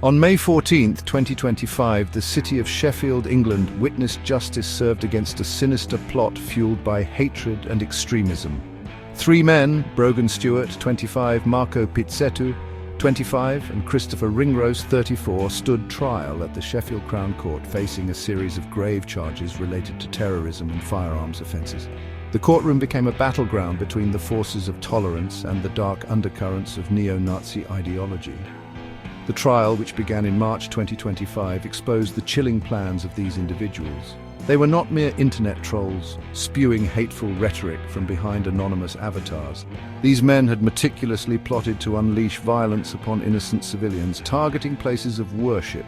On May 14, 2025, the city of Sheffield, England, witnessed justice served against a sinister plot fueled by hatred and extremism. Three men, Brogan Stewart, 25, Marco Pizzetto, 25, and Christopher Ringrose, 34, stood trial at the Sheffield Crown Court facing a series of grave charges related to terrorism and firearms offences. The courtroom became a battleground between the forces of tolerance and the dark undercurrents of neo-Nazi ideology. The trial, which began in March 2025, exposed the chilling plans of these individuals. They were not mere internet trolls, spewing hateful rhetoric from behind anonymous avatars. These men had meticulously plotted to unleash violence upon innocent civilians, targeting places of worship,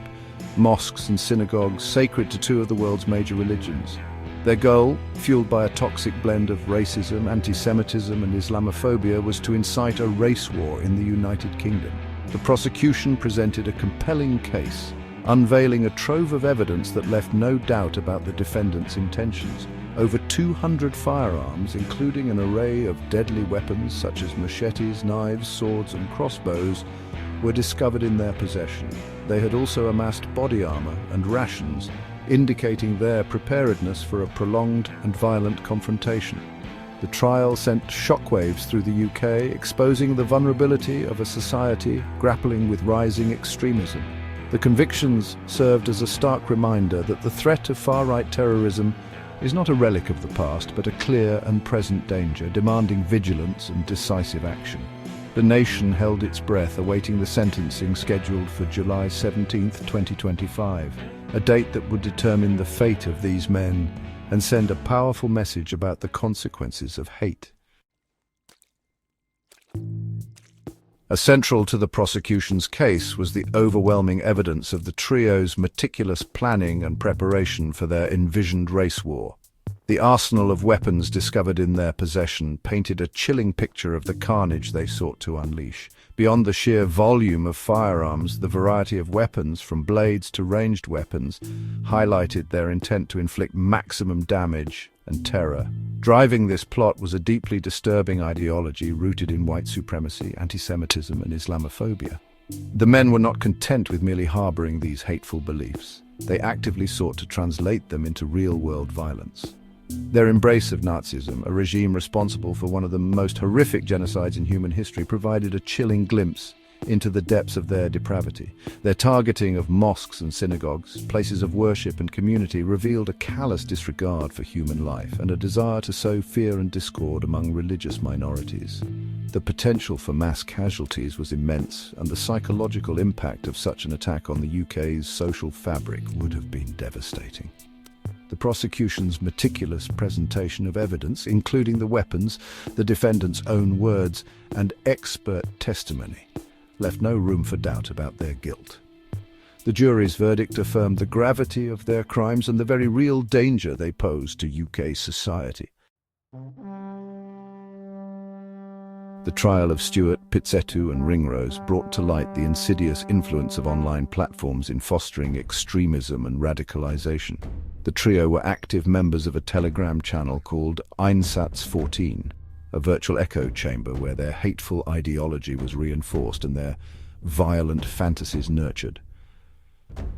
mosques and synagogues sacred to two of the world's major religions. Their goal, fueled by a toxic blend of racism, anti-Semitism and Islamophobia, was to incite a race war in the United Kingdom. The prosecution presented a compelling case, unveiling a trove of evidence that left no doubt about the defendants' intentions. Over 200 firearms, including an array of deadly weapons such as machetes, knives, swords and crossbows, were discovered in their possession. They had also amassed body armor and rations, indicating their preparedness for a prolonged and violent confrontation. The trial sent shockwaves through the UK, exposing the vulnerability of a society grappling with rising extremism. The convictions served as a stark reminder that the threat of far-right terrorism is not a relic of the past, but a clear and present danger, demanding vigilance and decisive action. The nation held its breath, awaiting the sentencing scheduled for July 17, 2025, a date that would determine the fate of these men and send a powerful message about the consequences of hate. Central to the prosecution's case was the overwhelming evidence of the trio's meticulous planning and preparation for their envisioned race war. The arsenal of weapons discovered in their possession painted a chilling picture of the carnage they sought to unleash. Beyond the sheer volume of firearms, the variety of weapons, from blades to ranged weapons, highlighted their intent to inflict maximum damage and terror. Driving this plot was a deeply disturbing ideology rooted in white supremacy, anti-Semitism and Islamophobia. The men were not content with merely harboring these hateful beliefs. They actively sought to translate them into real-world violence. Their embrace of Nazism, a regime responsible for one of the most horrific genocides in human history, provided a chilling glimpse into the depths of their depravity. Their targeting of mosques and synagogues, places of worship and community, revealed a callous disregard for human life and a desire to sow fear and discord among religious minorities. The potential for mass casualties was immense, and the psychological impact of such an attack on the UK's social fabric would have been devastating. The prosecution's meticulous presentation of evidence, including the weapons, the defendants' own words, and expert testimony, left no room for doubt about their guilt. The jury's verdict affirmed the gravity of their crimes and the very real danger they posed to UK society. The trial of Stewart, Pizzetto and Ringrose brought to light the insidious influence of online platforms in fostering extremism and radicalization. The trio were active members of a Telegram channel called Einsatz 14, a virtual echo chamber where their hateful ideology was reinforced and their violent fantasies nurtured.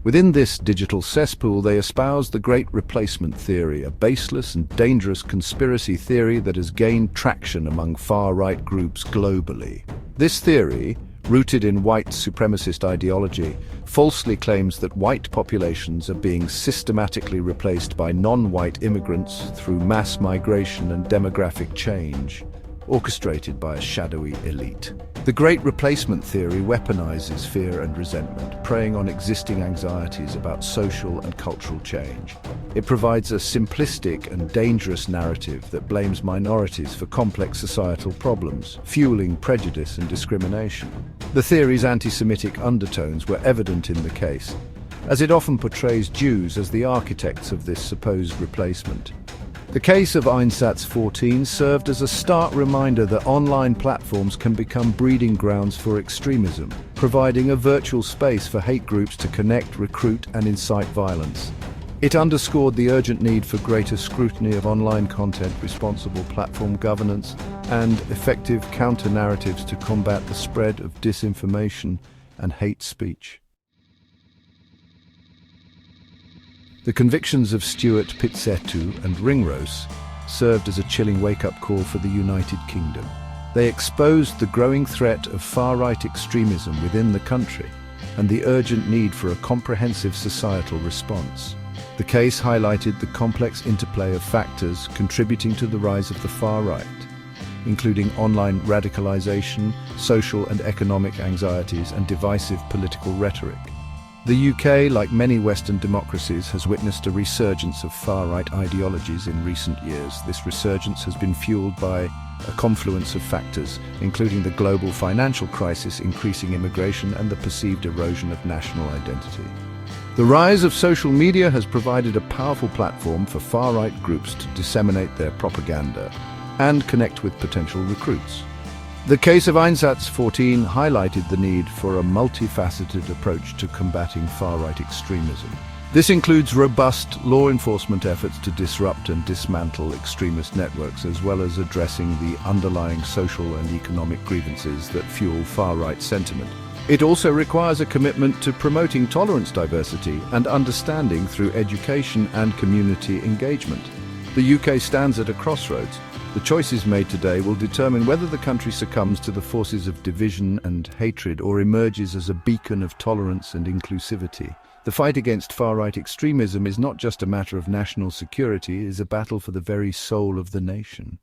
Within this digital cesspool, they espoused the Great Replacement theory, a baseless and dangerous conspiracy theory that has gained traction among far-right groups globally. This theory, rooted in white supremacist ideology, falsely claims that white populations are being systematically replaced by non-white immigrants through mass migration and demographic change, orchestrated by a shadowy elite. The Great Replacement theory weaponizes fear and resentment, preying on existing anxieties about social and cultural change. It provides a simplistic and dangerous narrative that blames minorities for complex societal problems, fueling prejudice and discrimination. The theory's anti-Semitic undertones were evident in the case, as it often portrays Jews as the architects of this supposed replacement. The case of Einsatz 14 served as a stark reminder that online platforms can become breeding grounds for extremism, providing a virtual space for hate groups to connect, recruit, and incite violence. It underscored the urgent need for greater scrutiny of online content, responsible platform governance, and effective counter-narratives to combat the spread of disinformation and hate speech. The convictions of Stuart Pitsetu and Ringrose served as a chilling wake-up call for the United Kingdom. They exposed the growing threat of far-right extremism within the country and the urgent need for a comprehensive societal response. The case highlighted the complex interplay of factors contributing to the rise of the far right, including online radicalization, social and economic anxieties, and divisive political rhetoric. The UK, like many Western democracies, has witnessed a resurgence of far-right ideologies in recent years. This resurgence has been fueled by a confluence of factors, including the global financial crisis, increasing immigration, and the perceived erosion of national identity. The rise of social media has provided a powerful platform for far-right groups to disseminate their propaganda and connect with potential recruits. The case of Einsatz 14 highlighted the need for a multifaceted approach to combating far-right extremism. This includes robust law enforcement efforts to disrupt and dismantle extremist networks, as well as addressing the underlying social and economic grievances that fuel far-right sentiment. It also requires a commitment to promoting tolerance, diversity, and understanding through education and community engagement. The UK stands at a crossroads. The choices made today will determine whether the country succumbs to the forces of division and hatred or emerges as a beacon of tolerance and inclusivity. The fight against far-right extremism is not just a matter of national security, it is a battle for the very soul of the nation.